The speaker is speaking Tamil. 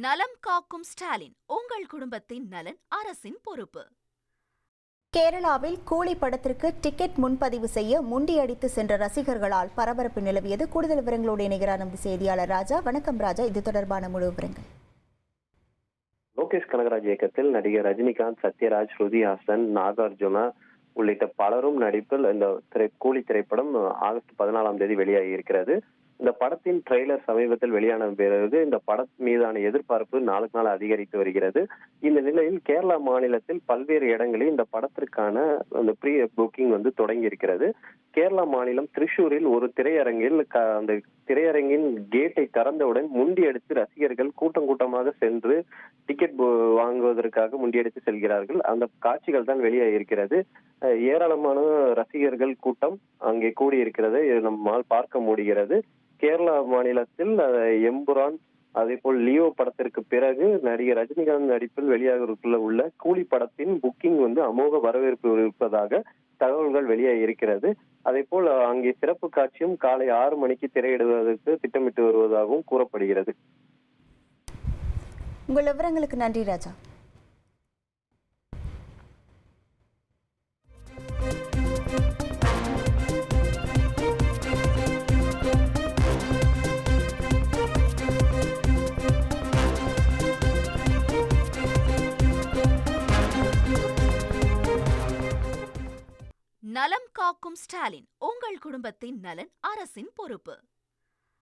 நலம் காக்கும் ஸ்டாலின், உங்கள் குடும்பத்தின் நலன் அரசின் பொறுப்பு. கேரளாவில் கூலி படத்திற்கு டிக்கெட் முன்பதிவு செய்ய முண்டியடித்து சென்ற ரசிகர்களால் பரபரப்பு நிலவியது. கூடுதல் விவரங்களோடு இணைகிறார் நமது செய்தியாளர் ராஜா. வணக்கம் ராஜா, இது தொடர்பான முழு விவரங்கள். லோகேஷ் கனகராஜ் இயக்கத்தில் நடிகர் ரஜினிகாந்த், சத்யராஜ், ஸ்ருதி ஹாசன், நாகார்ஜுனா உள்ளிட்ட பலரும் நடிப்பில் இந்த கூலி திரைப்படம் ஆகஸ்ட் 14ஆம் தேதி வெளியாகி இருக்கிறது. இந்த படத்தின் ட்ரெய்லர் சமீபத்தில் வெளியான பிறகு இந்த படத்தின் மீதான எதிர்பார்ப்பு நாளுக்கு நாள் அதிகரித்து வருகிறது. இந்த நிலையில் கேரளா மாநிலத்தில் பல்வேறு இடங்களில் இந்த படத்திற்கான அந்த ப்ரீ புக்கிங் தொடங்கி இருக்கிறது. கேரளா மாநிலம் திரிசூரில் ஒரு திரையரங்கில் அந்த திரையரங்கின் கேட்டை திறந்தவுடன் முண்டியடித்து ரசிகர்கள் கூட்டம் கூட்டமாக சென்று டிக்கெட் வாங்குவதற்காக முண்டியடித்து செல்கிறார்கள். அந்த காட்சிகள் தான் வெளியாக இருக்கிறது. ஏராளமான ரசிகர்கள் கூட்டம் அங்கே கூடியிருக்கிறது நம்மால் பார்க்க முடிகிறது. கேரளா மாநிலத்தில் எம்புரான், அதே போல் லியோ படத்திற்கு பிறகு நடிகர் ரஜினிகாந்த் நடிப்பில் வெளியாக உள்ள கூலி படத்தின் புக்கிங் அமோக வரவேற்பு இருப்பதாக தகவல்கள் வெளியாக இருக்கிறது. அதே போல் அங்கே சிறப்பு காட்சியும் காலை 6 மணிக்கு திரையிடுவதற்கு திட்டமிட்டு வருவதாகவும் கூறப்படுகிறது. உங்கள் விவரங்களுக்கு நன்றி ராஜா. நலம் காக்கும் ஸ்டாலின், உங்கள் குடும்பத்தின் நலன் அரசின் பொறுப்பு.